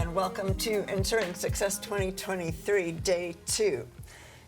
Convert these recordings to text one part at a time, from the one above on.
and welcome to Ensuring Success 2023, Day 2.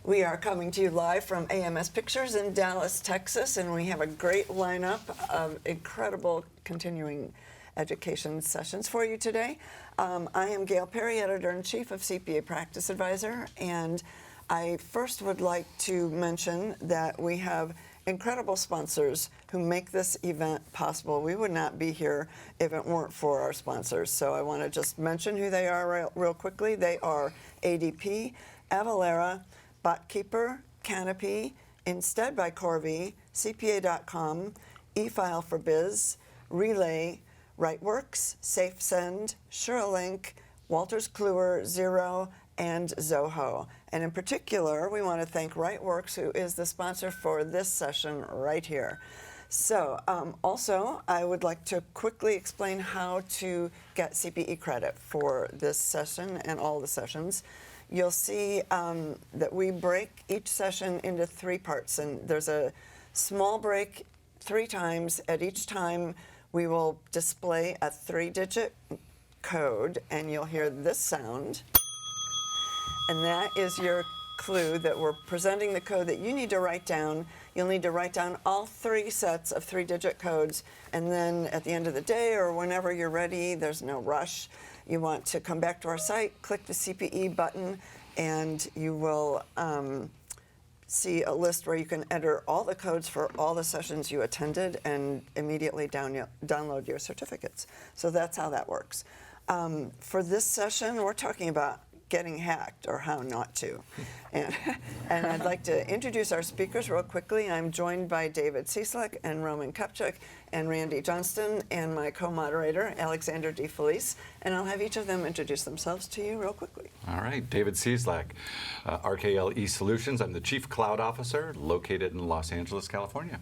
We are coming to you live from AMS Pictures in Dallas, Texas, and we have a great lineup of incredible continuing education sessions for you today. I am Gail Perry, Editor-in-Chief of CPA Practice Advisor, and I first would like to mention that we have incredible sponsors who make this event possible. We would not be here if it weren't for our sponsors. So I want to just mention who they are real quickly. They are ADP, Avalara, BotKeeper, Canopy, Instead by Corby, CPA.com, eFile for Biz, Relay, WriteWorks, SafeSend, SureLink, Wolters Kluwer, Xero, and Zoho. And in particular, we want to thank WriteWorks, who is the sponsor for this session right here. So also, I would like to quickly explain how to get CPE credit for this session and all the sessions. You'll see that we break each session into 3 parts, and there's a small break 3 times. At each time, we will display a 3-digit code, and you'll hear this sound. And that is your clue that we're presenting the code that you need to write down. You'll need to write down all 3 sets of 3-digit codes, and then at the end of the day or whenever you're ready, there's no rush. You want to come back to our site, click the CPE button, and you will see a list where you can enter all the codes for all the sessions you attended and immediately download your certificates. So that's how that works. For this session, we're talking about getting hacked, or how not to. And I'd like to introduce our speakers real quickly. I'm joined by David Cieslak and Roman Kepczyk and Randy Johnston and my co-moderator, Alexander DeFelice. And I'll have each of them introduce themselves to you real quickly. All right, David Cieslak, RKLE Solutions. I'm the Chief Cloud Officer located in Los Angeles, California.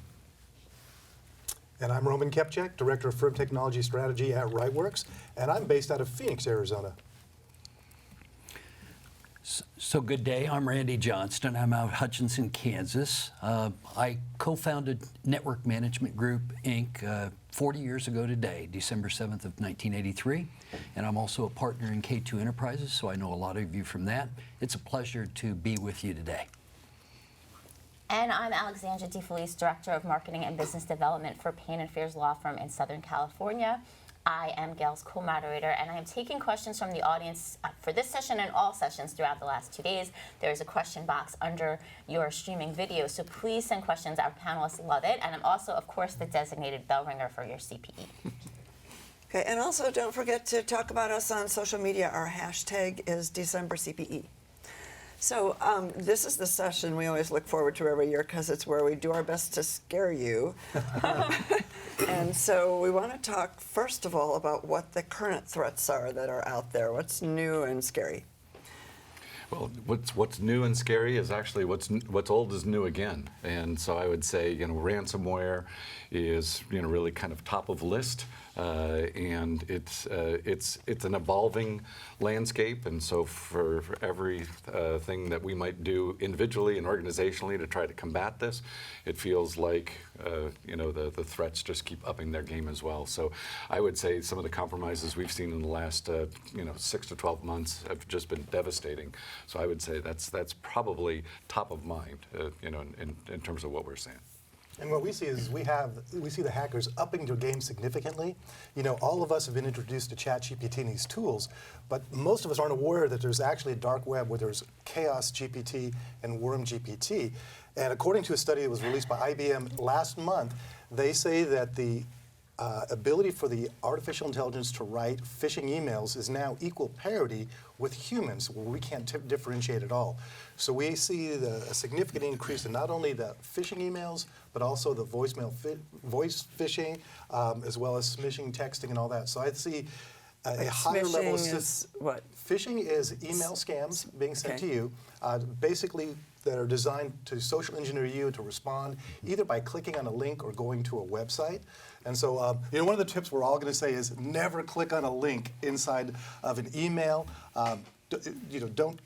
And I'm Roman Kepczyk, Director of Firm Technology Strategy at WriteWorks, and I'm based out of Phoenix, Arizona. So good day, I'm Randy Johnston. I'm out of Hutchinson, Kansas. I co-founded Network Management Group, Inc. 40 years ago today, December 7th of 1983. And I'm also a partner in K2 Enterprises, so I know a lot of you from that. It's a pleasure to be with you today. And I'm Alexandra DeFelice, Director of Marketing and Business Development for Payne & Fears Law Firm in Southern California. I am Gail's co-moderator, and I am taking questions from the audience for this session and all sessions throughout the last 2 days. There's a question box under your streaming video, so please send questions. Our panelists love it, and I'm also, of course, the designated bell ringer for your CPE. Okay, and also don't forget to talk about us on social media. Our hashtag is DecemberCPE. So this is the session we always look forward to every year because it's where we do our best to scare you. And so we want to talk, first of all, about what the current threats are that are out there. What's new and scary? Well, what's new and scary is actually what's old is new again. And so I would say, ransomware is, really kind of top of list. And it's an evolving landscape, and so for every thing that we might do individually and organizationally to try to combat this, it feels like the threats just keep upping their game as well. So I would say some of the compromises we've seen in the last 6 to 12 months have just been devastating. So I would say that's probably top of mind, in terms of what we're seeing. And what we see is we see the hackers upping their game significantly. All of us have been introduced to ChatGPT and these tools, but most of us aren't aware that there's actually a dark web where there's Chaos GPT and Worm GPT. And according to a study that was released by IBM last month, they say that the ability for the artificial intelligence to write phishing emails is now equal parity with humans, where we can't differentiate at all. So we see a significant increase in not only the phishing emails, but also the voice phishing, as well as smishing, texting, and all that. So I see a higher level of... Is what? Phishing is email scams being sent to you, basically that are designed to social engineer you to respond either by clicking on a link or going to a website. And so, one of the tips we're all going to say is never click on a link inside of an email. Don't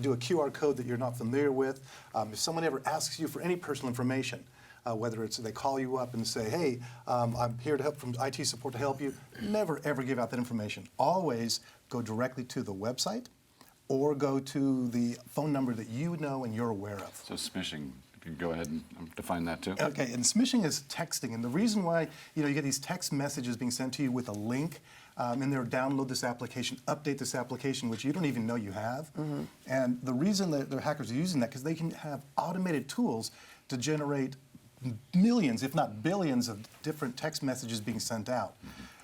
do a QR code that you're not familiar with. If someone ever asks you for any personal information, whether it's they call you up and say, hey, I'm here to help from IT support to help you, never ever give out that information. Always go directly to the website or go to the phone number that you know and you're aware of. So smishing, if you go ahead and define that too. Okay, and smishing is texting, and the reason why you get these text messages being sent to you with a link, in there, download this application, update this application, which you don't even know you have. And the reason that the hackers are using that because they can have automated tools to generate millions, if not billions, of different text messages being sent out.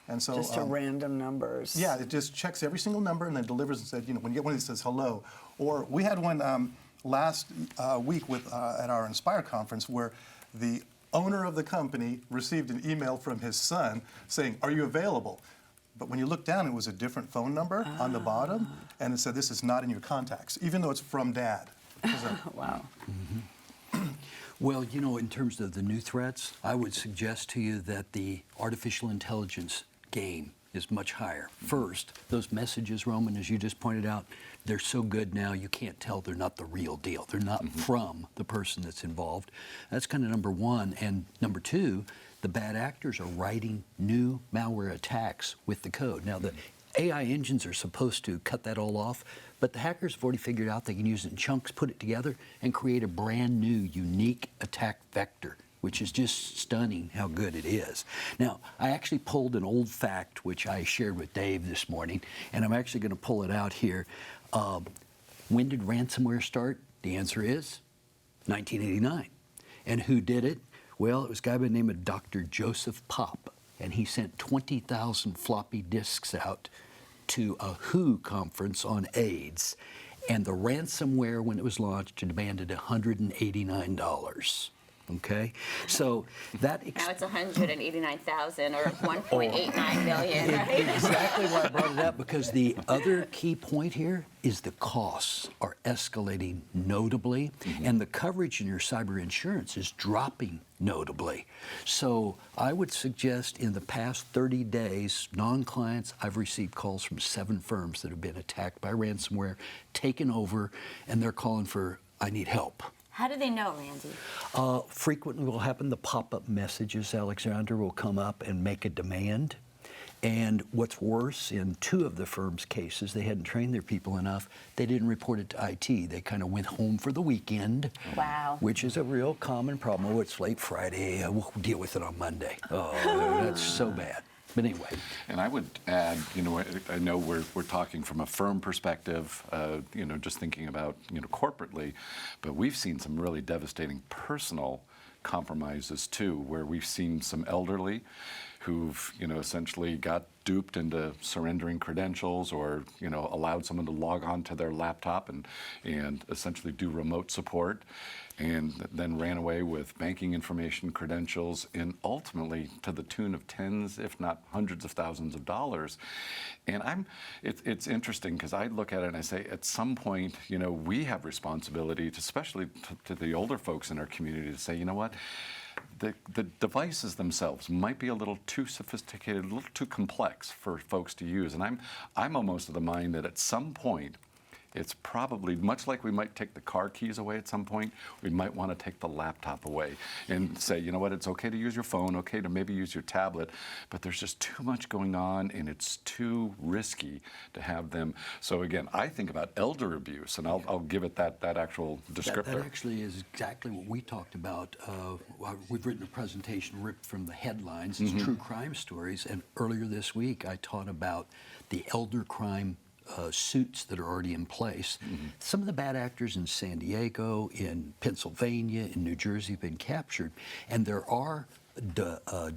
And so Just to random numbers. yeah, it just checks every single number and then delivers and said, when you get one that says hello. Or we had one last week with at our Inspire conference where the owner of the company received an email from his son saying, "Are you available?" But when you look down, it was a different phone number on the bottom, and it said, "This is not in your contacts," even though it's from Dad. Wow. Well, in terms of the new threats, I would suggest to you that the artificial intelligence game is much higher. First, those messages, Roman, as you just pointed out, they're so good now you can't tell they're not the real deal. They're not from the person that's involved. That's kind of number one. And number two, the bad actors are writing new malware attacks with the code. Now, the AI engines are supposed to cut that all off, but the hackers have already figured out they can use it in chunks, put it together, and create a brand new, unique attack vector, which is just stunning how good it is. Now, I actually pulled an old fact, which I shared with Dave this morning, and I'm actually going to pull it out here. When did ransomware start? The answer is 1989. And who did it? Well, it was a guy by the name of Dr. Joseph Popp, and he sent 20,000 floppy disks out to a WHO conference on AIDS. And the ransomware, when it was launched, demanded $189. Okay, so that Now it's 189,000 or 1.89 million, right? exactly why I brought it up, because the other key point here is the costs are escalating notably, and the coverage in your cyber insurance is dropping notably. So I would suggest in the past 30 days, non-clients, I've received calls from 7 firms that have been attacked by ransomware, taken over, and they're calling for, "I need help." How do they know, Randy? Frequently will happen, the pop-up messages, Alexander, will come up and make a demand. And what's worse, in 2 of the firm's cases, they hadn't trained their people enough. They didn't report it to IT. They kind of went home for the weekend. Wow. Which is a real common problem. Oh, it's late Friday. We'll deal with it on Monday. Oh, that's so bad. But anyway. And I would add, I know we're talking from a firm perspective, just thinking about, corporately, but we've seen some really devastating personal compromises too, where we've seen some elderly who've, essentially got duped into surrendering credentials or, allowed someone to log on to their laptop and essentially do remote support, and then ran away with banking information, credentials, and ultimately to the tune of tens, if not hundreds of thousands of dollars. And it's interesting because I look at it and I say, at some point, we have responsibility, especially to the older folks in our community, to say, you know what? The devices themselves might be a little too sophisticated, a little too complex for folks to use. And I'm almost of the mind that at some point, it's probably, much like we might take the car keys away at some point, we might want to take the laptop away and say, you know what, it's okay to use your phone, okay to maybe use your tablet, but there's just too much going on and it's too risky to have them. So again, I think about elder abuse, and I'll give it that actual descriptor. That actually is exactly what we talked about. We've written a presentation ripped from the headlines. It's true crime stories, and earlier this week I taught about the elder crime suits that are already in place. Some of the bad actors in San Diego, in Pennsylvania, in New Jersey have been captured, and there are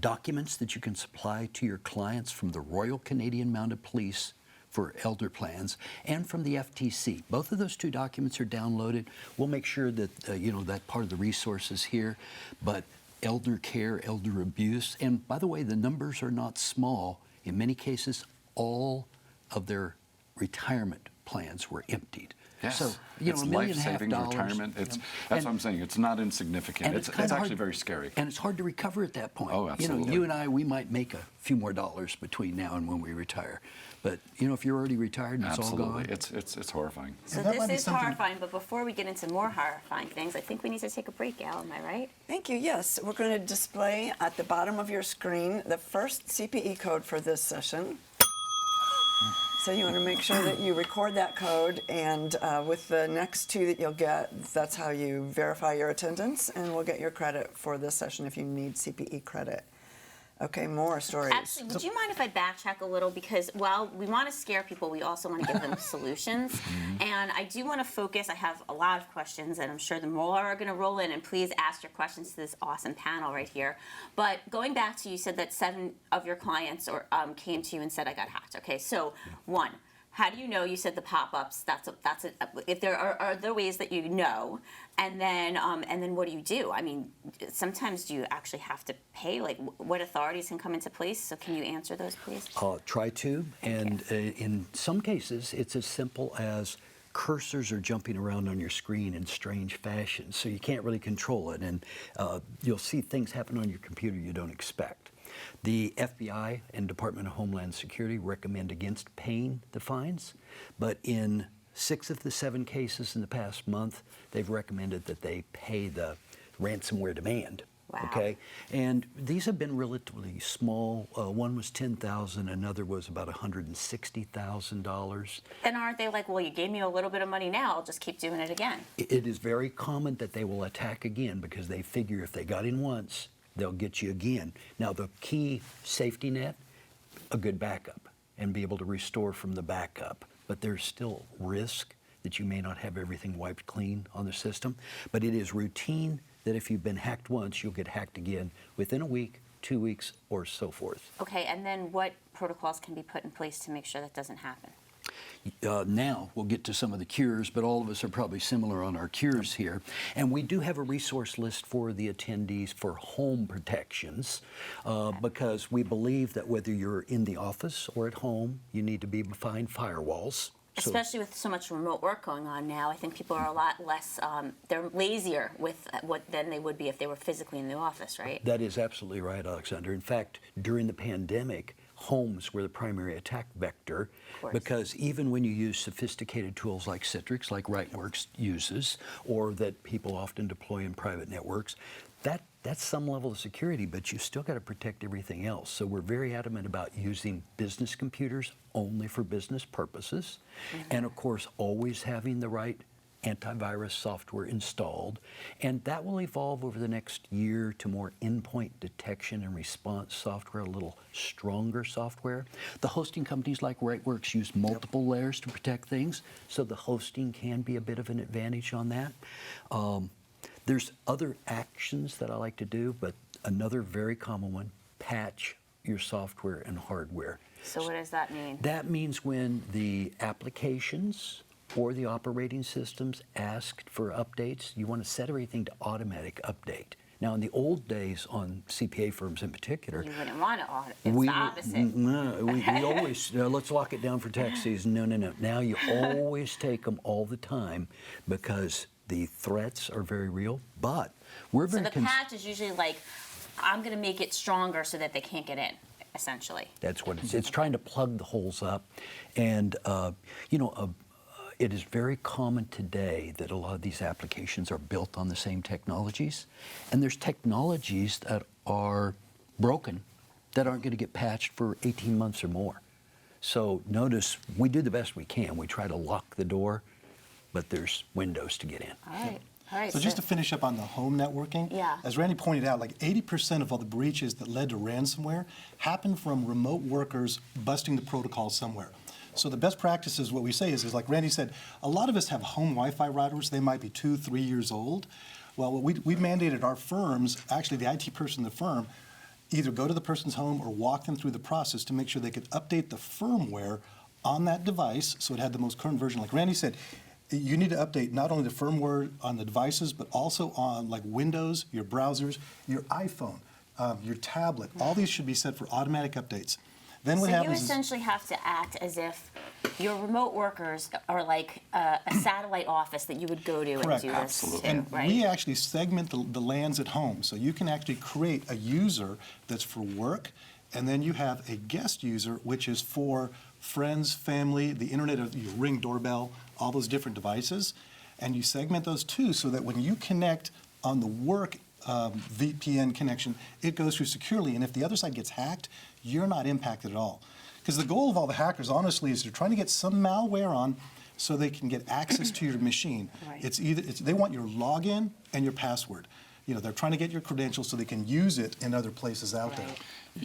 documents that you can supply to your clients from the Royal Canadian Mounted Police for elder plans and from the FTC. Both of those 2 documents are downloaded. We'll make sure that that part of the resource is here, but elder care, elder abuse, and by the way, the numbers are not small. In many cases, all of their retirement plans were emptied. Yes. So, it's $1.5 million. life-saving retirement. That's what I'm saying. It's not insignificant. And It's kinda actually hard- very scary. And it's hard to recover at that point. Oh, absolutely. You and I, we might make a few more dollars between now and when we retire. But, if you're already retired and it's all gone. Absolutely. It's horrifying. So And that might this be is something- horrifying, but before we get into more horrifying things, I think we need to take a break, Al, am I right? Thank you. Yes, we're going to display at the bottom of your screen the first CPE code for this session. So you want to make sure that you record that code, and with the next 2 that you'll get, that's how you verify your attendance, and we'll get your credit for this session if you need CPE credit. Okay, more stories. Actually, would you mind if I backtrack a little? Because while we want to scare people, we also want to give them solutions. And I do want to focus. I have a lot of questions, and I'm sure the more are going to roll in. And please ask your questions to this awesome panel right here. But going back to, you said that 7 of your clients came to you and said, I got hacked. Okay, so 1. How do you know? You said the pop-ups. If there are there ways that you know, and then what do you do? I mean, sometimes do you actually have to pay? Like, what authorities can come into place? So can you answer those, please? Try to, and in some cases, it's as simple as cursors are jumping around on your screen in strange fashion, so you can't really control it, and you'll see things happen on your computer you don't expect. The FBI and Department of Homeland Security recommend against paying the fines, but in 6 of the 7 cases in the past month, they've recommended that they pay the ransomware demand. Wow. Okay, and these have been relatively small. One was $10,000, another was about $160,000. Then aren't they like, well, you gave me a little bit of money now, I'll just keep doing it again? It is very common that they will attack again because they figure if they got in once, they'll get you again. Now, the key safety net, a good backup, and be able to restore from the backup. But there's still risk that you may not have everything wiped clean on the system. But it is routine that if you've been hacked once, you'll get hacked again within a week, 2 weeks, or so forth. Okay, and then what protocols can be put in place to make sure that doesn't happen? Now we'll get to some of the cures, but all of us are probably similar on our cures here. And we do have a resource list for the attendees for home protections because we believe that whether you're in the office or at home, you need to be behind firewalls. Especially with so much remote work going on now, I think people are a lot less, they're lazier with than they would be if they were physically in the office, right? That is absolutely right, Alexander. In fact, during the pandemic, homes were the primary attack vector because even when you use sophisticated tools like Citrix, like RightWorks uses, or that people often deploy in private networks, that's some level of security, but you still got to protect everything else. So we're very adamant about using business computers only for business purposes, and of course always having the right antivirus software installed, and that will evolve over the next year to more endpoint detection and response software, a little stronger software. The hosting companies like RightWorks use multiple layers to protect things, so the hosting can be a bit of an advantage on that. There's other actions that I like to do, but another very common one, patch your software and hardware. So what does that mean? That means when the applications or the operating systems asked for updates, you want to set everything to automatic update. Now, in the old days on CPA firms in particular, You wouldn't want to audit. It's the opposite. No, we always, let's lock it down for tax season. No. Now you always take them all the time because the threats are very real, but we're So very the patch is usually like, I'm going to make it stronger so that they can't get in, essentially. That's what it's trying to plug the holes up. And, it is very common today that a lot of these applications are built on the same technologies. And there's technologies that are broken that aren't going to get patched for 18 months or more. So notice, we do the best we can. We try to lock the door, but there's windows to get in. All right. So just to finish up on the home networking, Yeah. as Randy pointed out, like 80% of all the breaches that led to ransomware happened from remote workers busting the protocol somewhere. So the best practices, what we say is like Randy said, a lot of us have home Wi-Fi routers. They might be 2-3 years old. Well, we've mandated our firms, actually the IT person in the firm, either go to the person's home or walk them through the process to make sure they could update the firmware on that device so it had the most current version. Like Randy said, you need to update not only the firmware on the devices, but also on like Windows, your browsers, your iPhone, your tablet. All these should be set for automatic updates. Then what So you happens is, essentially have to act as if your remote workers are like a satellite office that you would go to Correct. and do this to, and right? we actually segment the LANs at home. So you can actually create a user that's for work, and then you have a guest user, which is for friends, family, the internet, your Ring doorbell, all those different devices. And you segment those too so that when you connect on the work VPN connection, it goes through securely. And if the other side gets hacked, you're not impacted at all. Because the goal of all the hackers, honestly, is they're trying to get some malware on so they can get access to your machine. Right. They want your login and your password. They're trying to get your credentials so they can use it in other places out there.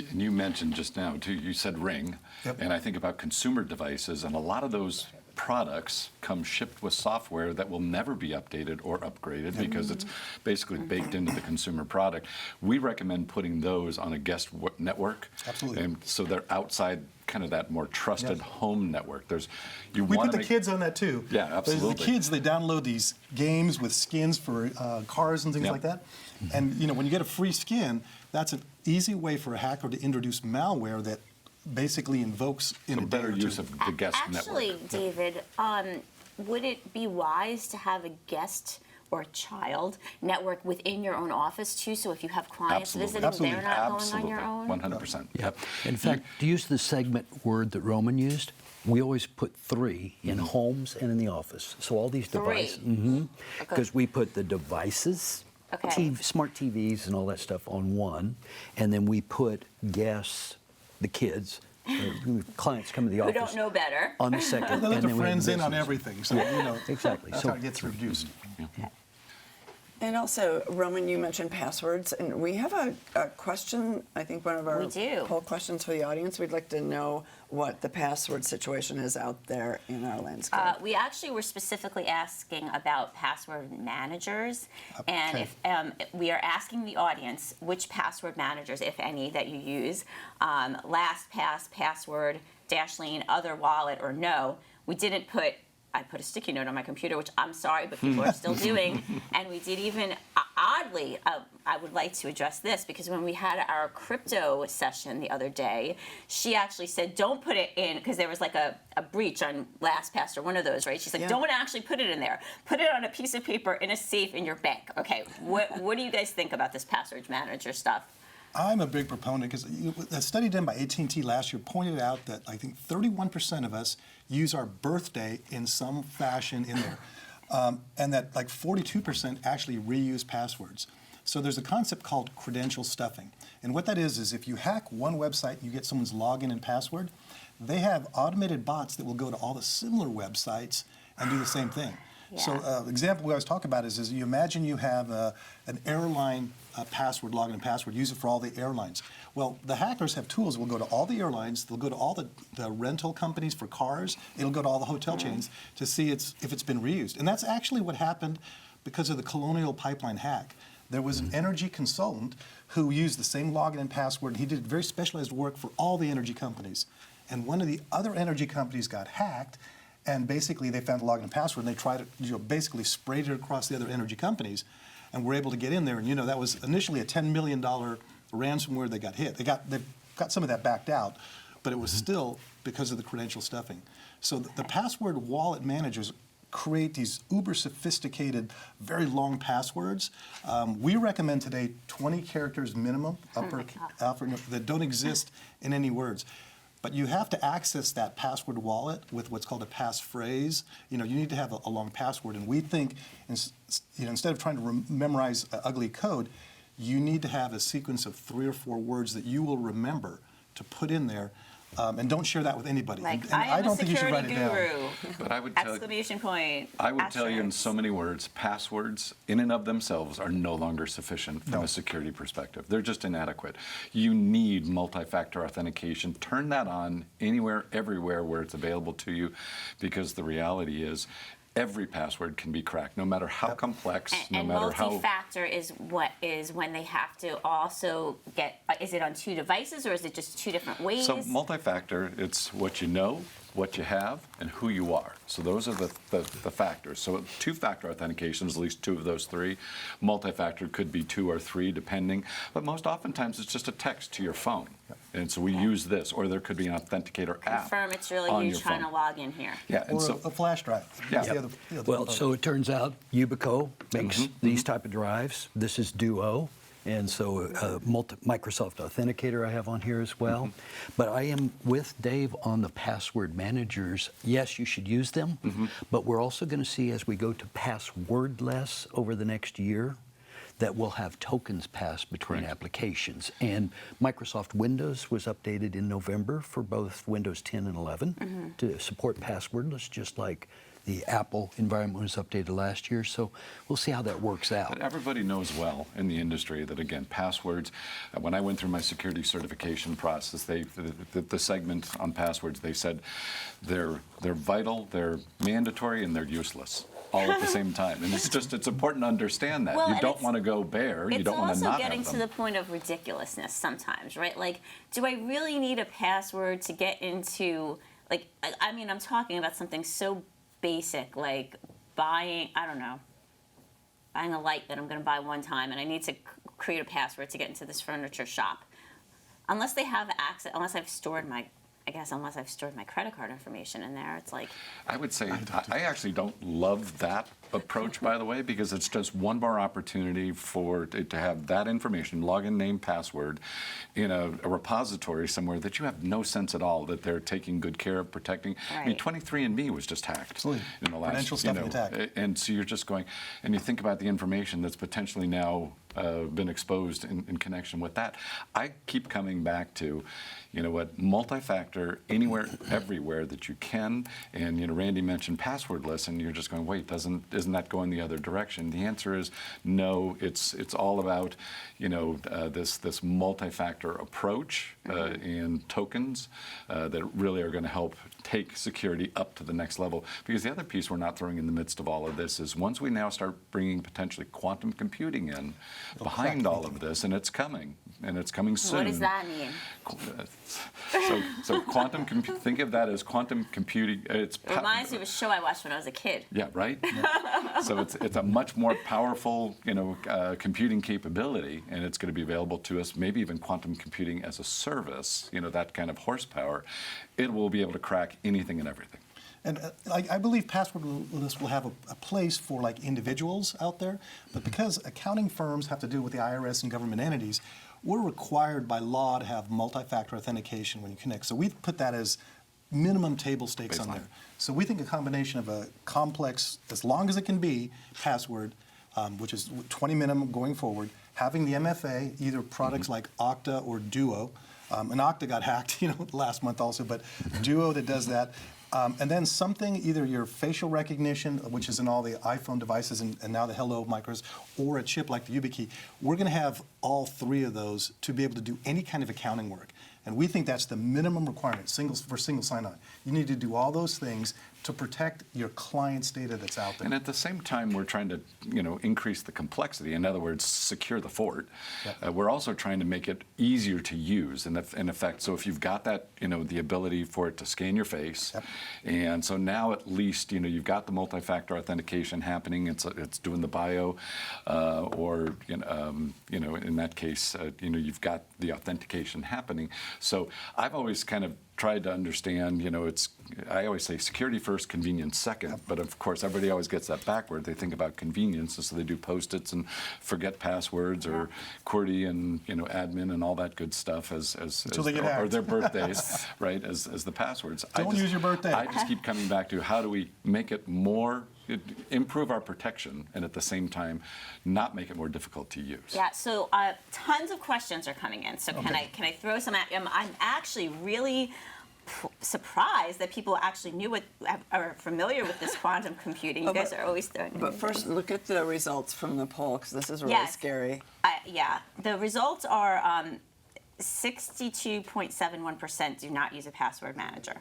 And you mentioned just now, too, you said Ring, Yep. and I think about consumer devices, and a lot of those products come shipped with software that will never be updated or upgraded because it's basically baked into the consumer product. We recommend putting those on a guest network. Absolutely. And so they're outside kind of that more trusted Yes. home network. We put the kids on that too. Yeah, absolutely. The kids, they download these games with skins for cars and things Yep. like that. And when you get a free skin, that's an easy way for a hacker to introduce malware that basically invokes in So a day better or use two. of the guest Actually, network. David, would it be wise to have a guest or child network within your own office too? So if you have clients Absolutely. visiting, Absolutely. they're not Absolutely. going on your own? 100%. Yep. In fact, to use the segment word that Roman used, we always put 3 in homes and in the office. So all these devices, 3? because we put the devices, Okay. smart TVs and all that stuff on one, and then we put guests, the kids, clients come to the Who office don't know better. on the second. They let and their then we have friends in on business. everything, so Exactly. that's So- how it gets reduced. And also, Roman, you mentioned passwords, and we have a question, I think one of our We do. poll questions for the audience. We'd like to know what the password situation is out there in our landscape. We actually were specifically asking about password managers, and Okay. if we are asking the audience which password managers, if any, that you use, LastPass, Password, Dashlane, Other Wallet, or no. We didn't put. I put a sticky note on my computer, which I'm sorry, but people are still doing. And we did even, oddly, I would like to address this because when we had our crypto session the other day, she actually said, don't put it in, because there was like a breach on LastPass or one of those, right? She's like, Yeah. don't actually put it in there. Put it on a piece of paper in a safe in your bank. Okay, what do you guys think about this password manager stuff? I'm a big proponent because a study done by AT&T last year pointed out that I think 31% of us use our birthday in some fashion in there, and that like 42% actually reuse passwords. So there's a concept called credential stuffing, and what that is if you hack one website, you get someone's login and password, they have automated bots that will go to all the similar websites and do the same thing. So example we always talk about is you imagine you have an airline password, login and password, use it for all the airlines. Well, the hackers have tools that will go to all the airlines, they'll go to all the rental companies for cars, it'll go to all the hotel chains to see if it's been reused. And that's actually what happened because of the Colonial Pipeline hack. There was an energy consultant who used the same login and password, and he did very specialized work for all the energy companies. And one of the other energy companies got hacked, and basically they found the login and password, and they tried to basically sprayed it across the other energy companies, and were able to get in there. And that was initially a $10 million ransomware they got hit. They got some of that backed out, but it was still because of the credential stuffing. So the password wallet managers create these uber sophisticated, very long passwords. We recommend today 20 characters minimum, upper, that don't exist in any words. But you have to access that password wallet with what's called a passphrase. You need to have a long password, and we think, instead of trying to memorize ugly code, you need to have a sequence of 3 or 4 words that you will remember to put in there, and don't share that with anybody. Like, And I am don't a think you should write security it down. guru! But I would tell Exclamation point! I would tell you in asterisk. so many words, passwords in and of themselves are no longer sufficient from No. a security perspective. They're just inadequate. You need multi-factor authentication. Turn that on anywhere, everywhere where it's available to you, because the reality is every password can be cracked, no matter how complex, no And matter how... multi-factor is when they have to also get. Is it on 2 devices or is it just 2 different ways? So multi-factor, it's what you know, what you have, and who you are. So those are the factors. So 2-factor authentication is at least 2 of those 3. Multi-factor could be 2 or 3, depending. But most oftentimes, it's just a text to your phone. And so we use this, or there could be an authenticator app Confirm it's really on you your trying phone. to log in here. Yeah, and Or so a flash drive. Yeah. That's the other Well, component. so it turns out Yubico makes these type of drives. This is Duo. And so Microsoft Authenticator I have on here as well. But I am with Dave on the password managers. Yes, you should use them, but we're also going to see as we go to passwordless over the next year that will have tokens passed between Correct. applications. And Microsoft Windows was updated in November for both Windows 10 and 11 to support passwordless, just like the Apple environment was updated last year. So we'll see how that works out. But everybody knows well in the industry that, again, passwords, when I went through my security certification process, the segment on passwords, they said they're vital, they're mandatory, and they're useless all at the same time. And it's important to understand that. Well, You and don't want to go bare. You don't want to It's not also getting have to them. the point of ridiculousness sometimes, right? Like, do I really need a password to get into, like, I mean, I'm talking about something so basic, like buying a light that I'm going to buy one time, and I need to create a password to get into this furniture shop. Unless they have access, unless I've stored my credit card information in there, it's like. I would say I actually don't love that approach, by the way, because it's just one more opportunity for it to have that information, login, name, password, in a repository somewhere that you have no sense at all that they're taking good care of protecting. I mean, Right. 23andMe was just hacked Absolutely. in the last, Credential stuff attack. and so you're just going, and you think about the information that's potentially now been exposed in connection with that. I keep coming back to, multi-factor anywhere, everywhere that you can. And Randy mentioned passwordless, and you're just going, wait, isn't that going the other direction? The answer is no. It's all about this multi-factor approach and tokens that really are going to help take security up to the next level. Because the other piece we're not throwing in the midst of all of this is once we now start bringing potentially quantum computing in behind all of this, and it's coming soon. What does that mean? So quantum think of that as quantum computing. It reminds me of a show I watched when I was a kid. Yeah, right. So it's a much more powerful computing capability, and it's going to be available to us. Maybe even quantum computing as a service. That kind of horsepower. It will be able to crack anything and everything. And I believe passwordless will have a place for like individuals out there, but because accounting firms have to do with the IRS and government entities, we're required by law to have multi-factor authentication when you connect. So we've put that as minimum table stakes on Baseline. there. So we think a combination of a complex, as long as it can be, password, which is 20 minimum going forward, having the MFA, either products like Okta or Duo, and Okta got hacked, last month also, but Duo that does that. And then something, either your facial recognition, which is in all the iPhone devices and now the Hello micros, or a chip like the YubiKey. We're going to have all three of those to be able to do any kind of accounting work. And we think that's the minimum requirement for single sign-on. You need to do all those things to protect your client's data that's out there. And at the same time, we're trying to, increase the complexity. In other words, secure the fort. Yep. We're also trying to make it easier to use. In effect, so if you've got that, the ability for it to scan your face, Yep. and so now at least, you've got the multi-factor authentication happening. It's doing the bio, or in that case, you've got the authentication happening. So I've always kind of tried to understand, I always say security first, convenience second, but of course everybody always gets that backward. They think about convenience, and so they do Post-its and forget passwords or QWERTY and admin and all that good stuff as they get or hacked. their birthdays, right, as the passwords. Don't use your birthday. I just keep coming back to how do we make it more, improve our protection, and at the same time not make it more difficult to use. Yeah, so tons of questions are coming in. So can I throw some at you? I'm actually really surprised that people actually are familiar with this quantum computing. You guys are always throwing. But first, look at the results from the poll, because this is really Yes. scary. Yeah, the results are 62.71% do not use a password manager.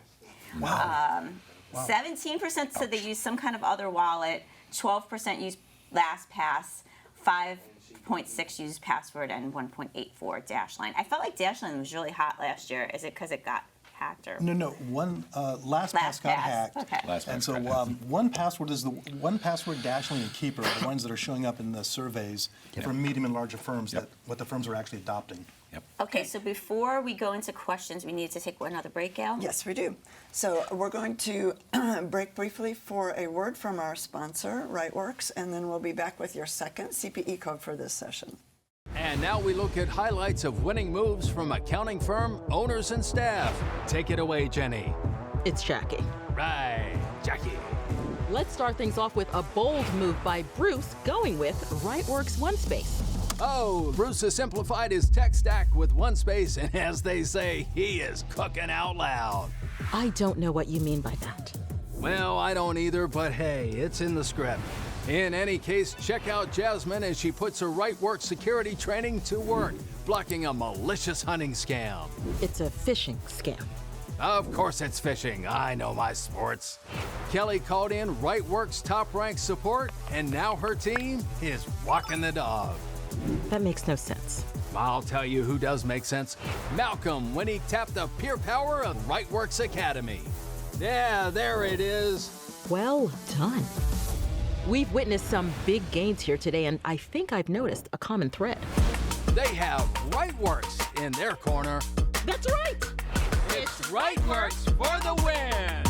Wow. 17% said they use some kind of other wallet. 12% use LastPass. 5.6 use password, and 1.84 Dashlane. I felt like Dashlane was really hot last year. Is it because it got hacked or? No. LastPass got hacked. Okay. LastPass And so got hacked. 1Password is the 1Password, Dashlane, and Keeper are the ones that are showing up in the surveys from medium and larger firms, that what the firms are actually adopting. Yep. Okay, so before we go into questions, we need to take another break, Gail? Yes, we do. So we're going to break briefly for a word from our sponsor, RightWorks, and then we'll be back with your second CPE code for this session. And now we look at highlights of winning moves from accounting firm owners and staff. Take it away, Jenny. It's Jackie. Right, Jackie. Let's start things off with a bold move by Bruce, going with RightWorks OneSpace. Oh, Bruce has simplified his tech stack with OneSpace, and as they say, he is cooking out loud. I don't know what you mean by that. Well, I don't either, but hey, it's in the script. In any case, check out Jasmine as she puts her RightWorks security training to work, blocking a malicious hunting scam. It's a phishing scam. Of course it's phishing. I know my sports. Kelly called in RightWorks top-ranked support, and now her team is walking the dog. That makes no sense. I'll tell you who does make sense. Malcolm, when he tapped the peer power of RightWorks Academy. Yeah, there it is. Well done. We've witnessed some big gains here today, and I think I've noticed a common thread. They have RightWorks in their corner. That's right! It's RightWorks for the win!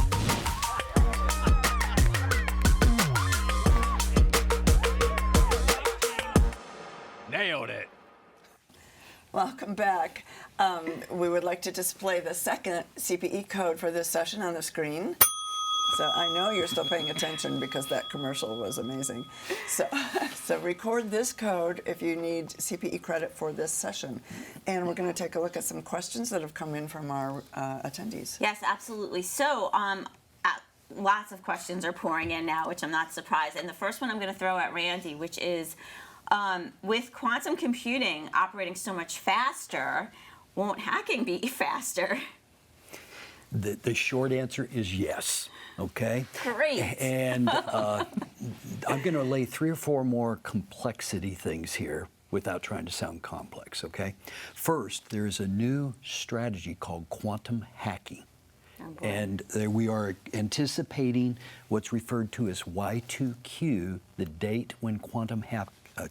Nailed it. Welcome back. We would like to display the second CPE code for this session on the screen. So I know you're still paying attention because that commercial was amazing. So record this code if you need CPE credit for this session. And we're going to take a look at some questions that have come in from our attendees. Yes, absolutely. So lots of questions are pouring in now, which I'm not surprised. And the first one I'm going to throw at Randy, which is, with quantum computing operating so much faster, won't hacking be faster? The short answer is yes. Okay? Great. And I'm going to lay 3 or 4 more complexity things here without trying to sound complex, okay? First, there's a new strategy called quantum hacking. And we are anticipating what's referred to as Y2Q, the date when quantum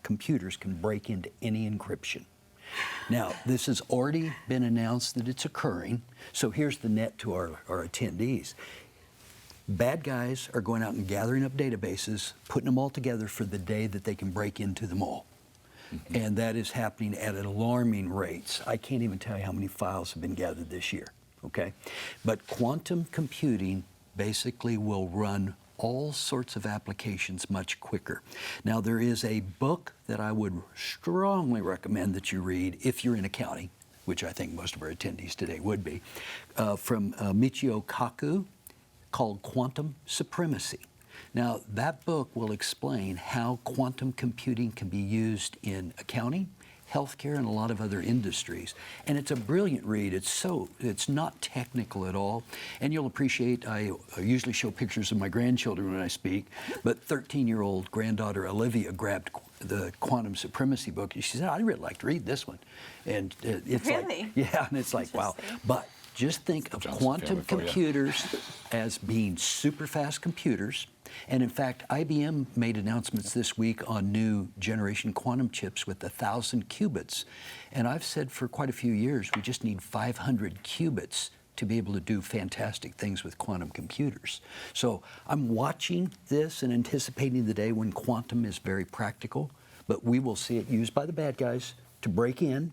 computers can break into any encryption. Now, this has already been announced that it's occurring, so here's the net to our attendees. Bad guys are going out and gathering up databases, putting them all together for the day that they can break into them all. Mm-hmm. And that is happening at alarming rates. I can't even tell you how many files have been gathered this year, okay? But quantum computing basically will run all sorts of applications much quicker. Now, there is a book that I would strongly recommend that you read if you're in accounting, which I think most of our attendees today would be, from Michio Kaku, called Quantum Supremacy. Now, that book will explain how quantum computing can be used in accounting, healthcare, and a lot of other industries. And it's a brilliant read. It's not technical at all. And you'll appreciate, I usually show pictures of my grandchildren when I speak, but 13-year-old granddaughter Olivia grabbed the Quantum Supremacy book, and she said, I'd really like to read this one. And it's really? like, yeah, and it's like, wow. But just think of quantum computers as being super fast computers. And in fact, IBM made announcements this week on new generation quantum chips with 1,000 qubits. And I've said for quite a few years, we just need 500 qubits to be able to do fantastic things with quantum computers. So I'm watching this and anticipating the day when quantum is very practical, but we will see it used by the bad guys to break in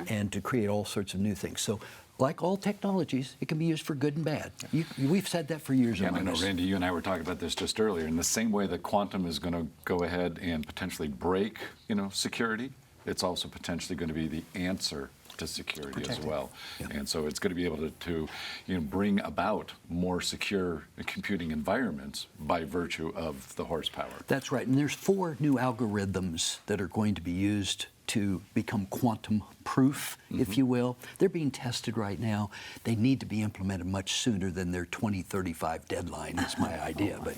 and to create all sorts of new things. So like all technologies, it can be used for good and bad. We've said that for years. Yeah, I know, Randy, you and I were talking about this just earlier. In the same way that quantum is going to go ahead and potentially break, security, it's also potentially going to be the answer to security as well. Yeah. And so it's going to be able to bring about more secure computing environments by virtue of the horsepower. That's right. And there's 4 new algorithms that are going to be used to become quantum proof, if you will. They're being tested right now. They need to be implemented much sooner than their 2035 deadline is my idea. But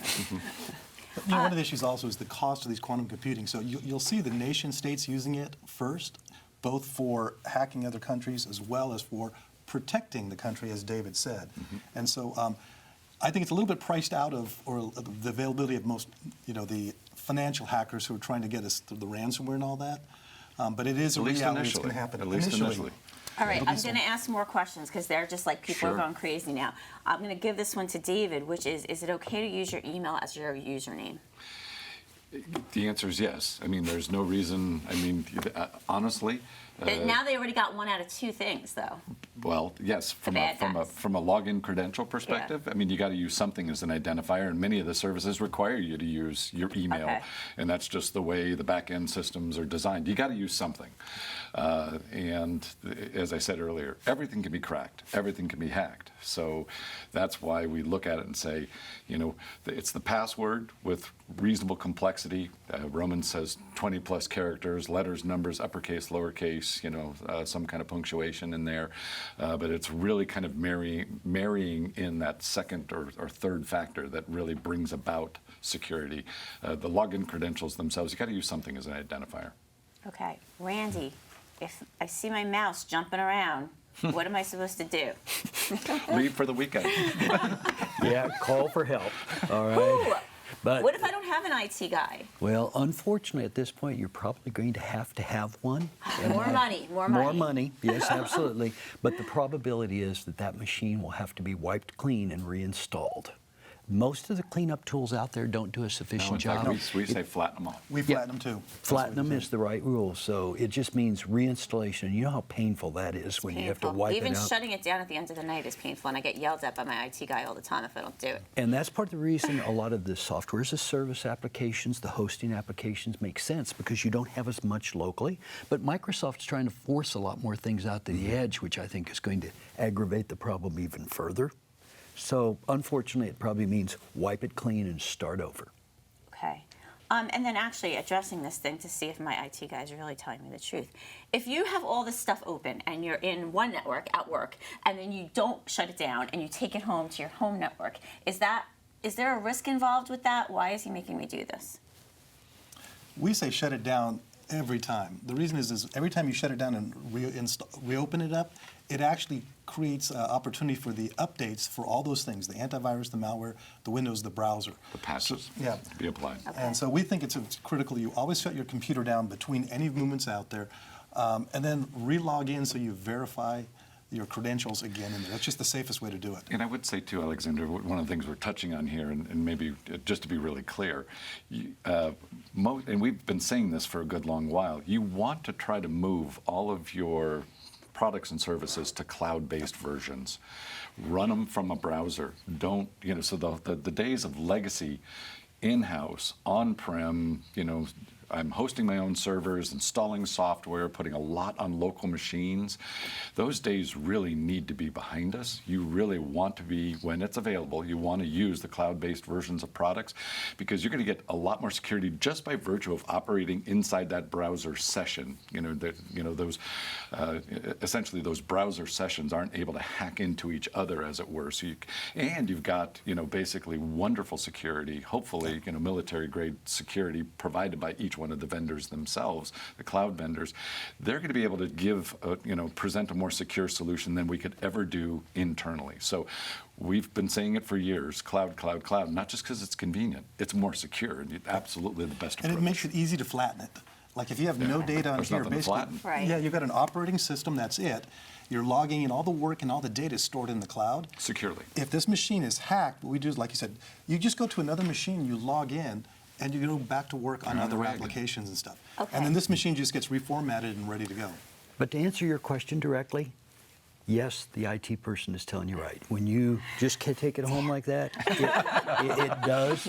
one of the issues also is the cost of these quantum computing. So you'll see the nation states using it first, both for hacking other countries as well as for protecting the country, as David said. And so I think it's a little bit priced out of, or the availability of most, the financial hackers who are trying to get us through the ransomware and all that. But it is a reality that's going to happen initially. All right, I'm going to ask more questions because they're just like people are going crazy now. I'm going to give this one to David, which is it okay to use your email as your username? The answer is yes. I mean, there's no reason, I mean, honestly. Now they already got 1 out of 2 things, though. Well, yes, from bad a guys. login credential perspective, I mean, you got to use something as an identifier, and many of the services require you to use your email, Okay. and that's just the way the back-end systems are designed. You got to use something, and as I said earlier, everything can be cracked, everything can be hacked. So that's why we look at it and say, you know, it's the password with reasonable complexity. Roman says 20 plus characters, letters, numbers, uppercase, lowercase, you know, some kind of punctuation in there. But it's really kind of marrying in that second or third factor that really brings about security. The login credentials themselves, you got to use something as an identifier. Okay, Randy, if I see my mouse jumping around, what am I supposed to do? Leave for the weekend. Yeah, call for help. All right. Ooh, But what if I don't have an IT guy? well, unfortunately, at this point, you're probably going to have one. More money, more More money. money, yes, absolutely. But the probability is that that machine will have to be wiped clean and reinstalled. Most of the cleanup tools out there don't do a No, sufficient in job. fact, we say flatten them all. We flatten them too. Flatten them is the right rule, so it just means reinstallation. You know how painful that is when you have to Painful. wipe Even it out. shutting it down at the end of the night is painful, and I get yelled at by my IT guy all the time if I don't do it. And that's part of the reason a lot of the software as a service applications, the hosting applications make sense because you don't have as much locally. But Microsoft's trying to force a lot more things out to the edge, which I think is going to aggravate the problem even further. So unfortunately, it probably means wipe it clean and start over. Okay. And then actually addressing this thing to see if my IT guys are really telling me the truth. If you have all this stuff open and you're in one network at work and then you don't shut it down and you take it home to your home network, is there a risk involved with that? Why is he making me do this? We say shut it down every time. The reason is every time you shut it down and reopen it up, it actually creates opportunity for the updates for all those things, the antivirus, the malware, the Windows, the browser. The patches yeah. be applied. And so we think it's critical you always shut your computer down between any movements out there, and then re-log in so you verify your credentials again in there. That's just the safest way to do it. And I would say too, Alexander, one of the things we're touching on here, and maybe just to be really clear, and we've been saying this for a good long while, you want to try to move all of your products and services to cloud-based versions. Run them from a browser. Don't, you know, so the days of legacy in-house, on-prem, you know, I'm hosting my own servers, installing software, putting a lot on local machines. Those days really need to be behind us. You really want to be, when it's available, you want to use the cloud-based versions of products because you're going to get a lot more security just by virtue of operating inside that browser session. Those essentially those browser sessions aren't able to hack into each other, as it were. So and you've got, you know, basically wonderful security, hopefully, you know, military-grade security provided by each one of the vendors themselves, the cloud vendors. They're going to be able to give, present a more secure solution than we could ever do internally. So we've been saying it for years, cloud, cloud, cloud, not just because it's convenient, it's more secure, and absolutely the best approach. And it makes it easy to flatten it. Like if you have no data on There's here, nothing to basically, flatten. Right. yeah, you've got an operating system, that's it. You're logging in all the work and all the data is stored in the cloud. Securely. If this machine is hacked, what we do is, like you said, you just go to another machine, you log in, and you go back to work on You're on the other wagon. applications and stuff. Okay. And then this machine just gets reformatted and ready to go. But to answer your question directly, yes, the IT person is telling you right. When you just can't take it home like that, it does.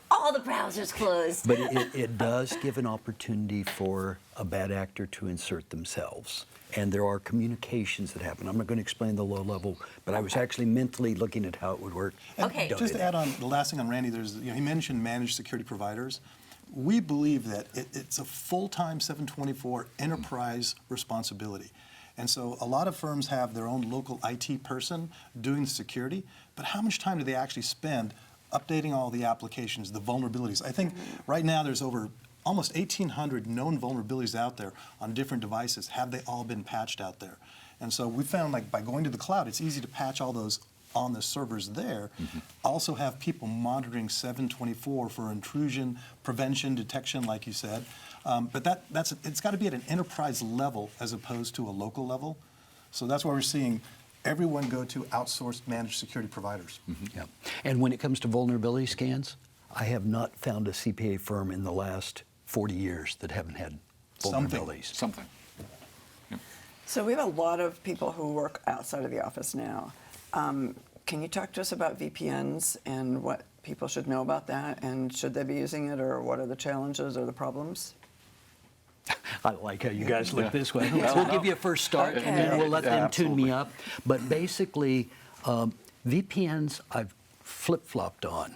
All the browsers closed. But it does give an opportunity for a bad actor to insert themselves. And there are communications that happen. I'm not going to explain the low level, but I was actually mentally looking at how it would work. And Okay. just to add on, the last thing on Randy, he mentioned managed security providers. We believe that it's a full-time 724 enterprise responsibility. And so a lot of firms have their own local IT person doing the security, but how much time do they actually spend updating all the applications, the vulnerabilities? I think right now there's over almost 1,800 known vulnerabilities out there on different devices. Have they all been patched out there? And so we found, like, by going to the cloud, it's easy to patch all those on the servers there. Also have people monitoring 724 for intrusion, prevention, detection, like you said. But it's got to be at an enterprise level as opposed to a local level. So that's why we're seeing everyone go to outsourced managed security providers. Yeah. And when it comes to vulnerability scans, I have not found a CPA firm in the last 40 years that haven't had vulnerabilities. Something. So we have a lot of people who work outside of the office now. Can you talk to us about VPNs and what people should know about that? And should they be using it, or what are the challenges or the problems? I like how you guys look this way. We'll give you a first start, and then we'll let them tune me up. But basically, VPNs I've flip-flopped on,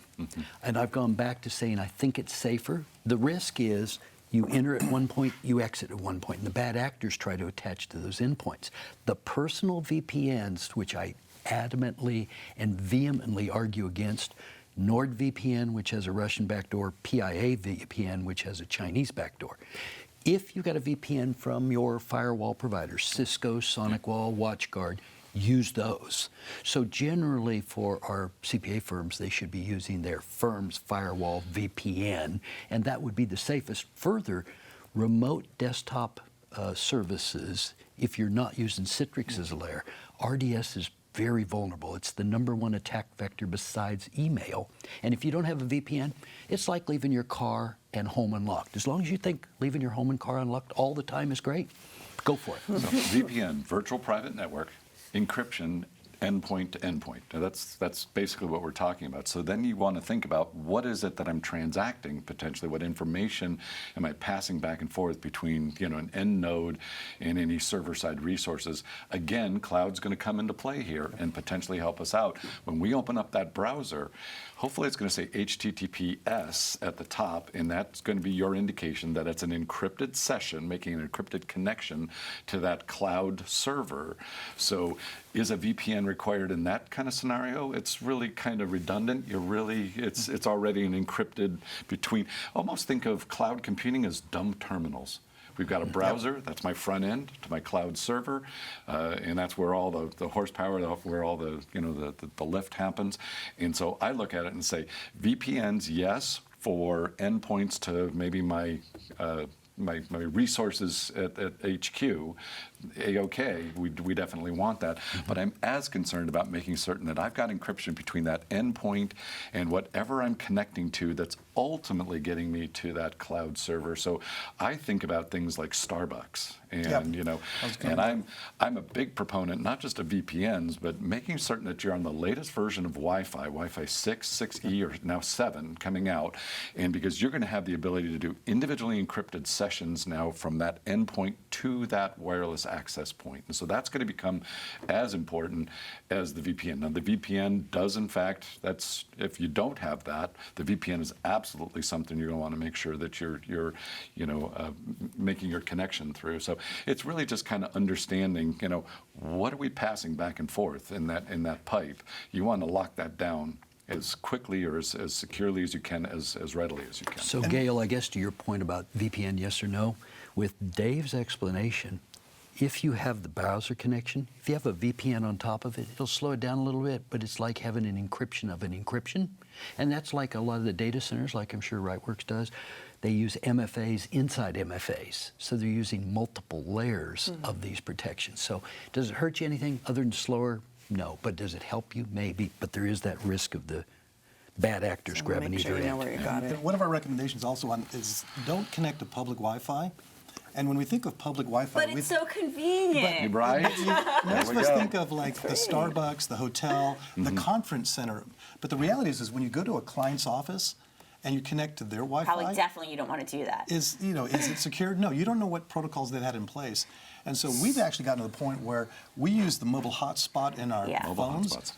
and I've gone back to saying I think it's safer. The risk is you enter at one point, you exit at one point, and the bad actors try to attach to those endpoints. The personal VPNs, which I adamantly and vehemently argue against, NordVPN, which has a Russian backdoor, PIA VPN, which has a Chinese backdoor. If you got a VPN from your firewall provider, Cisco, SonicWall, WatchGuard, use those. So generally for our CPA firms, they should be using their firm's firewall VPN, and that would be the safest. Further, remote desktop services, if you're not using Citrix as a layer, RDS is very vulnerable. It's the #1 attack vector besides email. And if you don't have a VPN, it's like leaving your car and home unlocked. As long as you think leaving your home and car unlocked all the time is great, go for it. So VPN, virtual private network, encryption, endpoint to endpoint. Now that's basically what we're talking about. So then you want to think about what is it that I'm transacting potentially, what information am I passing back and forth between an end node and any server-side resources. Again, cloud's going to come into play here and potentially help us out. When we open up that browser, hopefully it's going to say HTTPS at the top, and that's going to be your indication that it's an encrypted session, making an encrypted connection to that cloud server. So is a VPN required in that kind of scenario? It's really kind of redundant. It's already an encrypted between. Almost think of cloud computing as dumb terminals. We've got a browser, that's my front end to my cloud server, and that's where all the horsepower, where all the lift happens. And so I look at it and say, VPNs, yes, for endpoints to maybe my resources at HQ, A-OK, we definitely want that. But I'm as concerned about making certain that I've got encryption between that endpoint and whatever I'm connecting to that's ultimately getting me to that cloud server. So I think about things like Starbucks. And and I'm a big proponent not just of VPNs, but making certain that you're on the latest version of Wi-Fi 6, 6E, or now 7 coming out, and because you're going to have the ability to do individually encrypted sessions now from that endpoint to that wireless access point. And so that's going to become as important as the VPN. Now the VPN does, in fact, that's if you don't have that, the VPN is absolutely something you're going to want to make sure that you're making your connection through. So it's really just kind of understanding, what are we passing back and forth in that pipe? You want to lock that down as quickly or as securely as you can, as readily as you can. So Gail, I guess to your point about VPN, yes or no, with Dave's explanation, if you have the browser connection, if you have a VPN on top of it, it'll slow it down a little bit, but it's like having an encryption of an encryption. And that's like a lot of the data centers, like I'm sure RightWorks does. They use MFAs inside MFAs. So they're using multiple layers of these protections. So does it hurt you anything other than slower? No. But does it help you? Maybe. But there is that risk of the bad actors grabbing make either sure you know end. where you got it. One of our recommendations also is don't connect to public Wi-Fi. And when we think of public Wi-Fi, But it's so convenient. Right? most of us think of like the Starbucks, the hotel, the conference center. But the reality is when you go to a client's office and you connect to their Wi-Fi, Probably definitely you don't want to do that. is it secured? No, you don't know what protocols they've had in place. And so we've actually gotten to the point where we use the mobile hotspot in our Yeah. Mobile phones. hotspots.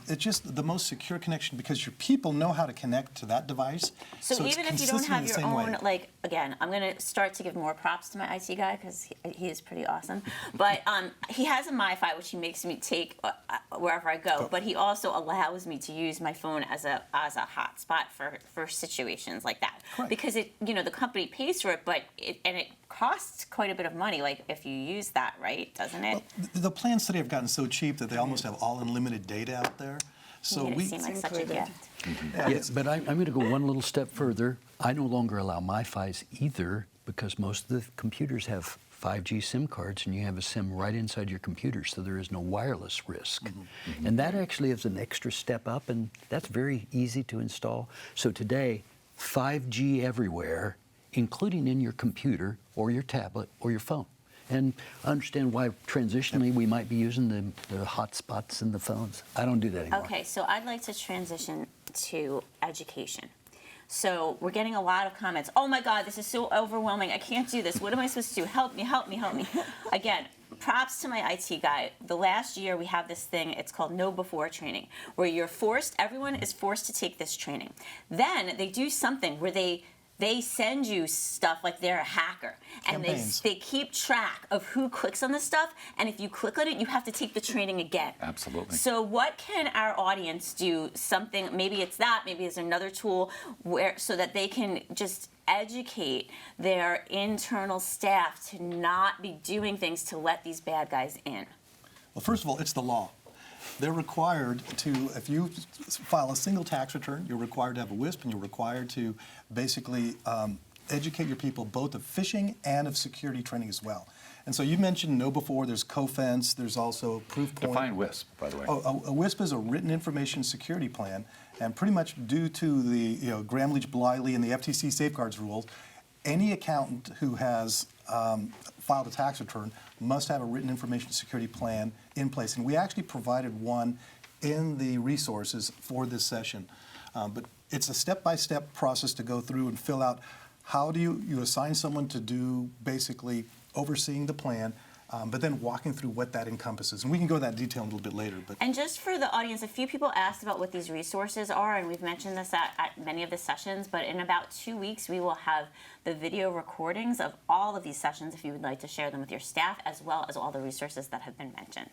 It's just the most secure connection because your people know how to connect to that device. So it's even if you don't consistent in have the your same way. own, like, again, I'm going to start to give more props to my IT guy because he is pretty awesome. But he has a MiFi, which he makes me take wherever I go. But he also allows me to use my phone as a hotspot for situations like that. Correct. Because the company pays for it, but it costs quite a bit of money. Like if you use that, right? Doesn't it? Well, the plans today have gotten so cheap that they almost have all unlimited data out there. So Made it we seem like such a included. gift. Yes, but I'm going to go one little step further. I no longer allow MiFis either because most of the computers have 5G SIM cards, and you have a SIM right inside your computer, so there is no wireless risk. And that actually is an extra step up, and that's very easy to install. So today, 5G everywhere, including in your computer or your tablet or your phone. And I understand why transitionally we might be using the hotspots in the phones. I don't do that anymore. Okay, so I'd like to transition to education. So we're getting a lot of comments. Oh my God, this is so overwhelming. I can't do this. What am I supposed to do? Help me, help me, help me. Again, props to my IT guy. The last year we have this thing, it's called Know Before training, where everyone is forced to take this training. Then they do something where they send you stuff like they're a hacker, and they keep track of who clicks on this stuff, and if you click on it, you have to take the training again. Absolutely. So what can our audience do? Something, maybe it's that, maybe it's another tool, so that they can just educate their internal staff to not be doing things to let these bad guys in. Well, first of all, it's the law. They're required to, if you file a single tax return, you're required to have a WISP, and you're required to basically educate your people both of phishing and of security training as well. And so you mentioned Know Before, there's CoFence, there's also Proofpoint. Define WISP, by the way. Oh, a WISP is a written information security plan, and pretty much due to the Gramm-Leach-Bliley and the FTC safeguards rules, any accountant who has filed a tax return must have a written information security plan in place. And we actually provided one in the resources for this session. But it's a step-by-step process to go through and fill out how do you assign someone to do basically overseeing the plan, but then walking through what that encompasses. And we can go into that detail a little bit later. But And just for the audience, a few people asked about what these resources are, and we've mentioned this at many of the sessions, but in about 2 weeks, we will have the video recordings of all of these sessions if you would like to share them with your staff, as well as all the resources that have been mentioned.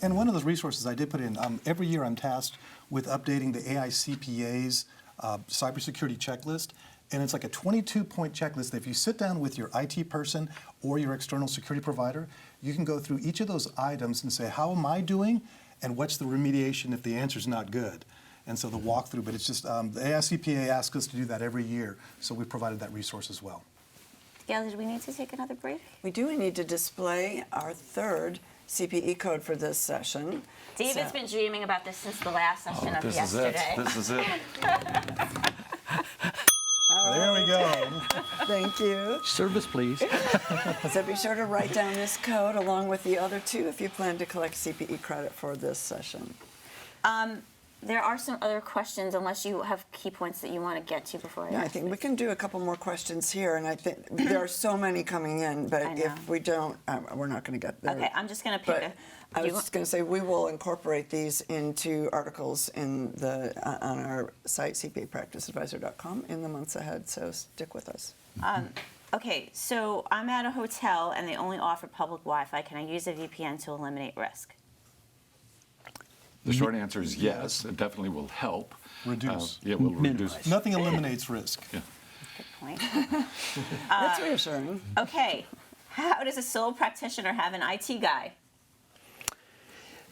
And one of those resources I did put in, every year I'm tasked with updating the AICPA's cybersecurity checklist. And it's like a 22-point checklist that if you sit down with your IT person or your external security provider, you can go through each of those items and say, how am I doing? And what's the remediation if the answer's not good? And so the walkthrough, but it's just, the AICPA asks us to do that every year, so we provided that resource as well. Gail, did we need to take another break? We do need to display our third CPE code for this session. David's been dreaming about this since the last session of yesterday. This is it. There we go. Thank you. Service, please. So be sure to write down this code along with the other two if you plan to collect CPE credit for this session. There are some other questions, unless you have key points that you want to get to before I Yeah, I ask think this. we can do a couple more questions here, and I think there are so many coming in, but I know. if we don't, we're not going to get there. Okay, I'm just going to pick But a... I was just going to say we will incorporate these into articles in on our site, cpapracticeadvisor.com, in the months ahead, so stick with us. Okay, so I'm at a hotel and they only offer public Wi-Fi. Can I use a VPN to eliminate risk? The short answer is yes. It definitely will help. Reduce. Yeah, will Minimize. reduce. Nothing eliminates risk. Yeah. Good point. That's reassuring. Okay, how does a sole practitioner have an IT guy?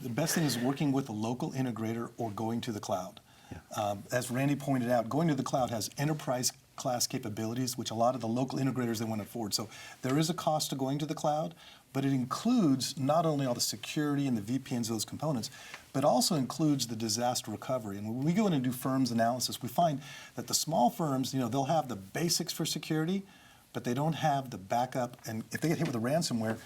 The best thing is working with a local integrator or going to the cloud. As Randy pointed out, going to the cloud has enterprise class capabilities, which a lot of the local integrators they want to afford. So there is a cost to going to the cloud, but it includes not only all the security and the VPNs, those components, but also includes the disaster recovery. And when we go in and do firms analysis, we find that the small firms, they'll have the basics for security, but they don't have the backup. And if they get hit with a ransomware,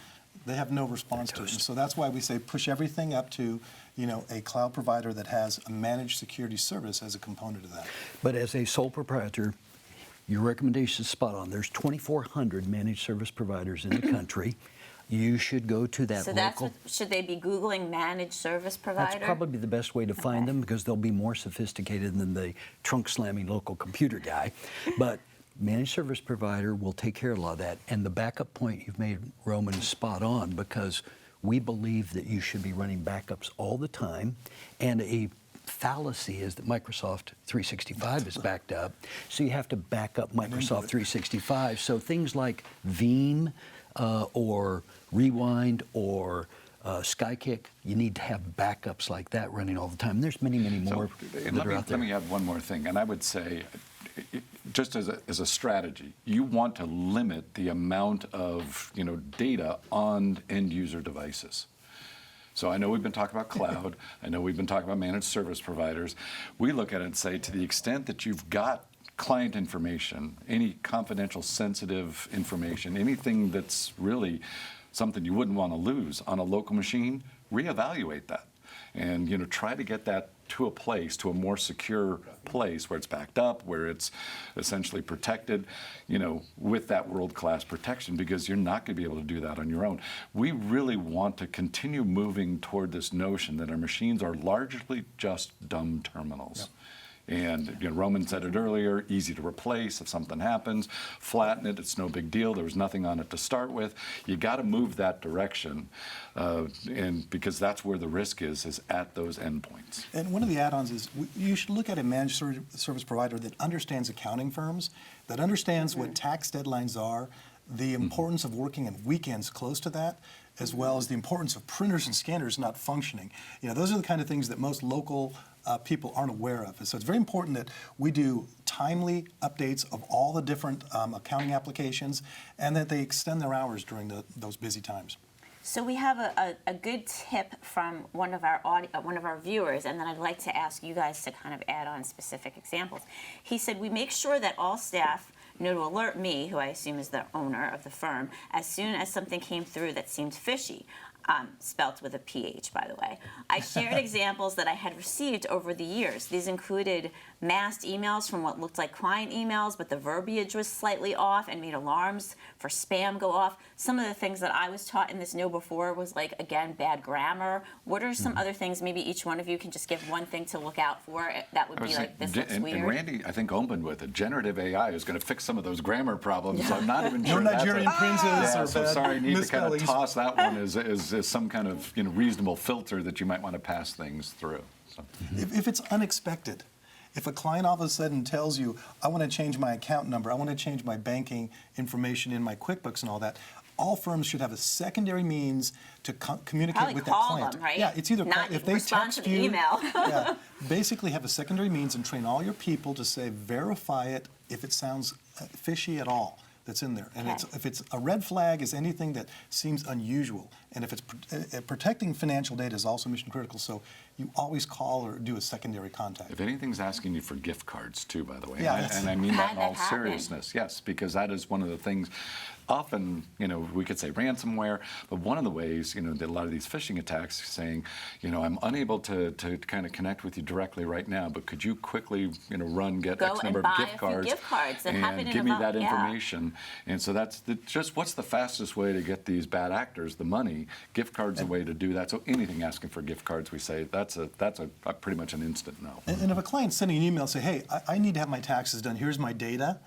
they have no response to it. And so that's why we say push everything up to, a cloud provider that has a managed security service as a component of that. But as a sole proprietor, your recommendation is spot on. There's 2,400 managed service providers in the country. You should go to that So local. that's what, should they be Googling managed service provider? That's probably the best way to find Okay. them because they'll be more sophisticated than the trunk slamming local computer guy. But managed service provider will take care of a lot of that. And the backup point you've made, Roman, is spot on because we believe that you should be running backups all the time. And a fallacy is that Microsoft 365 is backed up. So you have to back up Microsoft 365. So things like Veeam or Rewind or Skykick, you need to have backups like that running all the time. There's many, many more that are out there. Let me add one more thing, and I would say just as a strategy, you want to limit the amount of data on end user devices. So I know we've been talking about cloud. I know we've been talking about managed service providers. We look at it and say, to the extent that you've got client information, any confidential, sensitive information, anything that's really something you wouldn't want to lose on a local machine, reevaluate that. And try to get that to a more secure place where it's backed up, where it's essentially protected, with that world-class protection, because you're not going to be able to do that on your own. We really want to continue moving toward this notion that our machines are largely just dumb terminals. Yep. And Roman said it earlier, easy to replace if something happens, flatten it, it's no big deal, there was nothing on it to start with. You got to move that direction, and because that's where the risk is at those endpoints. And one of the add-ons is you should look at a managed service provider that understands accounting firms, that understands what tax deadlines are, the importance of working on weekends close to that, as well as the importance of printers and scanners not functioning. Those are the kind of things that most local people aren't aware of. So it's very important that we do timely updates of all the different accounting applications, and that they extend their hours during those busy times. So we have a good tip from one of our viewers, and then I'd like to ask you guys to kind of add on specific examples. He said, we make sure that all staff know to alert me, who I assume is the owner of the firm, as soon as something came through that seemed fishy. Spelt with a PH, by the way. I shared examples that I had received over the years. These included masked emails from what looked like client emails, but the verbiage was slightly off and made alarms for spam go off. Some of the things that I was taught in this Know Before was like, again, bad grammar. What are some other things? Maybe each one of you can just give one thing to look out for. That would be like, this looks weird. And Randy, I think, opened with it. Generative AI is going to fix some of those grammar problems. So I'm not even sure no that's Nigerian princes yeah, or so bad sorry, need to kind of misspellings. toss that one as some kind of reasonable filter that you might want to pass things through. So. If it's unexpected, if a client all of a sudden tells you, I want to change my account number, I want to change my banking information in my QuickBooks and all that, all firms should have a secondary means to communicate Probably with call that client. them, right? Yeah, it's either Not if they respond text to the you, email. yeah, basically have a secondary means and train all your people to say verify it if it sounds fishy at all. That's in there, and Okay. if it's a red flag is anything that seems unusual, and if it's protecting financial data is also mission critical. So you always call or do a secondary contact. If anything's asking you for gift cards too, by the way, Yeah, and I mean that in Had all that happen. seriousness, yes, because that is one of the things. Often, we could say ransomware, but one of the ways, that a lot of these phishing attacks saying, I'm unable to kind of connect with you directly right now, but could you quickly, get Go X number and of buy gift a few cards, gift cards that happen and in give me about- that yeah. information. And so that's just what's the fastest way to get these bad actors the money? Gift cards a way to do that. So anything asking for gift cards, we say that's a pretty much an instant no. And if a client's sending an email and say, hey, I need to have my taxes done, here's my data,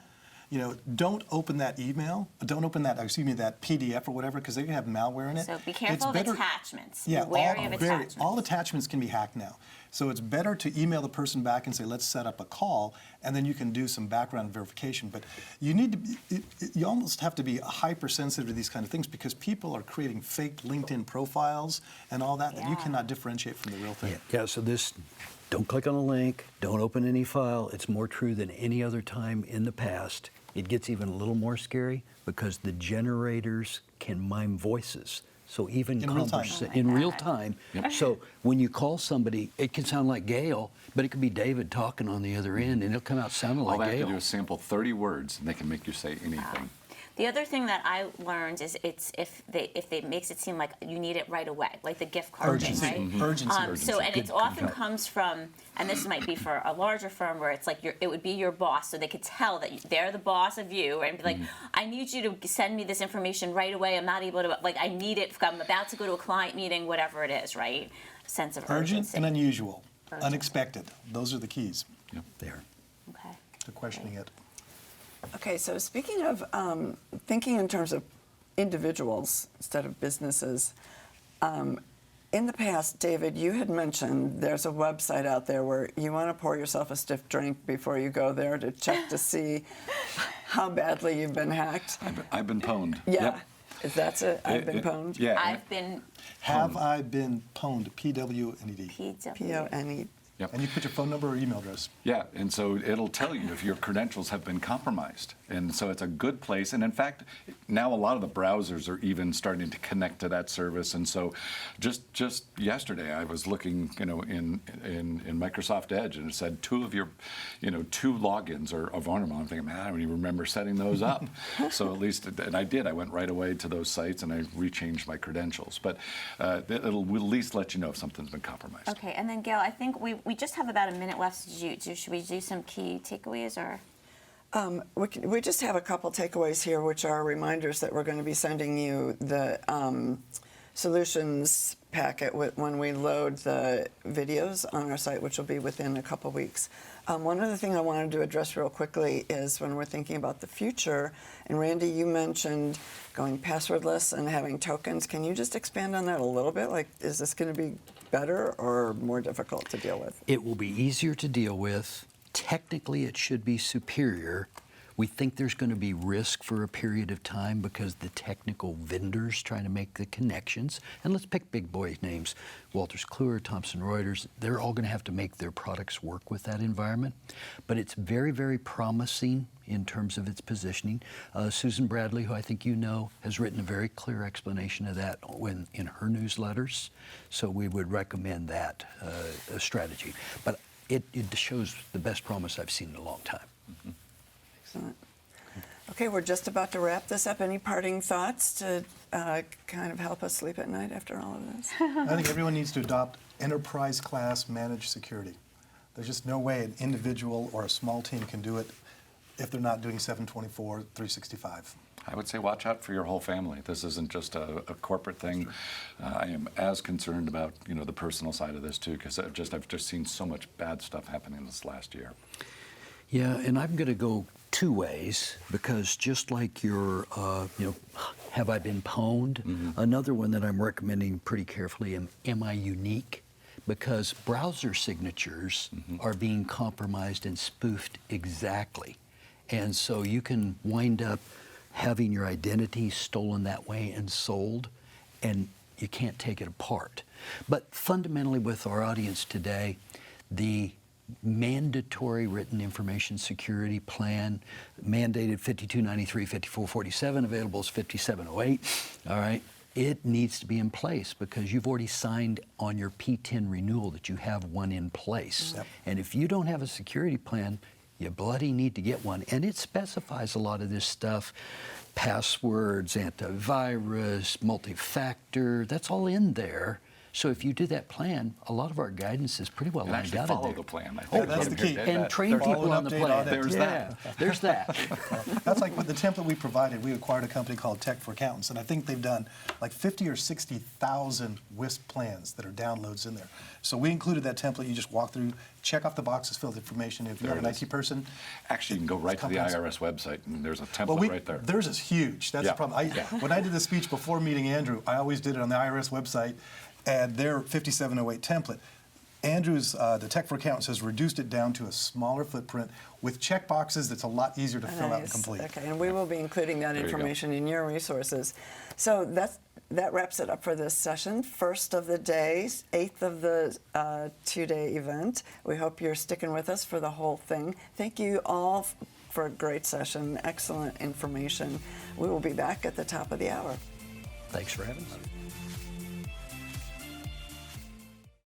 don't open that email, don't open that, that PDF or whatever, because they can have malware in it. So be careful of attachments. Yeah, Be wary of attachments. all attachments can be hacked now. So it's better to email the person back and say, let's set up a call, and then you can do some background verification. But you need to be, you almost have to be hypersensitive to these kind of things, because people are creating fake LinkedIn profiles and all that you cannot differentiate from the real thing. Yeah, so this, don't click on a link, don't open any file. It's more true than any other time in the past. It gets even a little more scary because the generators can mime voices. So even In real time. in real time. Yep. So when you call somebody, it can sound like Gail, but it could be David talking on the other end, and it'll come out sounding All like they have Gail. to do is sample 30 words, and they can make you say anything. The other thing that I learned is if they makes it seem like you need it right away, like the gift card thing, Urgency. right? Urgency. So, and Good it often point. comes from, and this might be for a larger firm where it's like it would be your boss, so they could tell that they're the boss of you, and be like, I need you to send me this information right away. I'm not able to, I need it. I'm about to go to a client meeting, whatever it is, right? Sense of Urgent urgency. and unusual, Urgent. unexpected. Those are the keys There. Okay. to questioning it. Okay, so speaking of thinking in terms of individuals instead of businesses, in the past, David, you had mentioned there's a website out there where you want to pour yourself a stiff drink before you go there to check to see how badly you've been hacked. I've been pwned. Yeah. Yep. Is that it? I've been pwned? Yeah. I've been Have I been pwned? P-W-N-E-D. PW. P-O-N-E. Yep. And you put your phone number or email address. Yeah, and so it'll tell you if your credentials have been compromised. And so it's a good place. And in fact, now a lot of the browsers are even starting to connect to that service. And so just yesterday, I was looking, in Microsoft Edge, and it said two logins are vulnerable. I'm thinking, man, I don't even remember setting those up. So at least, and I did. I went right away to those sites and I rechanged my credentials. But it'll at least let you know if something's been compromised. Okay, and then Gail, I think we just have about a minute left. Should we do some key takeaways or? We just have a couple takeaways here, which are reminders that we're going to be sending you the solutions packet when we load the videos on our site, which will be within a couple weeks. One other thing I wanted to address real quickly is when we're thinking about the future, and Randy, you mentioned going passwordless and having tokens. Can you just expand on that a little bit? Like, is this going to be better or more difficult to deal with? It will be easier to deal with. Technically, it should be superior. We think there's going to be risk for a period of time because the technical vendors trying to make the connections. And let's pick big boy names. Wolters Kluwer, Thomson Reuters, they're all going to have to make their products work with that environment. But it's very, very promising in terms of its positioning. Susan Bradley, who I think you know, has written a very clear explanation of that in her newsletters. So we would recommend that strategy. But it shows the best promise I've seen in a long time. Mm-hmm. Excellent. Okay, we're just about to wrap this up. Any parting thoughts to kind of help us sleep at night after all of this? I think everyone needs to adopt enterprise class managed security. There's just no way an individual or a small team can do it if they're not doing 724, 365. I would say watch out for your whole family. This isn't just a corporate thing. I am as concerned about the personal side of this too, because I've just seen so much bad stuff happening this last year. Yeah, and I'm going to go two ways because just like your, have I been pwned? Mm-hmm. Another one that I'm recommending pretty carefully, am I unique? Because browser signatures are being compromised and spoofed exactly. And so you can wind up having your identity stolen that way and sold, and you can't take it apart. But fundamentally with our audience today, the mandatory written information security plan, mandated 5293, 5447, available is 5708, all right? It needs to be in place because you've already signed on your P10 renewal that you have one in place. Yep. And if you don't have a security plan, you bloody need to get one. And it specifies a lot of this stuff, passwords, antivirus, multi-factor, that's all in there. So if you do that plan, a lot of our guidance is pretty well and lined out. Follow the plan. I think Yeah, that's the key. And train people on the plan. There's that. There's that. That's like with the template we provided. We acquired a company called Tech for Accountants, and I think they've done like 50 or 60,000 WISP plans that are downloads in there. So we included that template. You just walk through, check off the boxes, fill the information. If you're an IT person, actually, you can go right to the IRS website, and there's a template right there. Theirs is huge. That's the problem. When I did the speech before meeting Andrew, I always did it on the IRS website, and their 5708 template. Andrew's, the Tech for Accountants, has reduced it down to a smaller footprint with check boxes that's a lot easier to fill out and complete. Okay, and we will be including that information in your resources. So that wraps it up for this session. First of the day, 8th of the two-day event. We hope you're sticking with us for the whole thing. Thank you all for a great session, excellent information. We will be back at the top of the hour. Thanks for having us.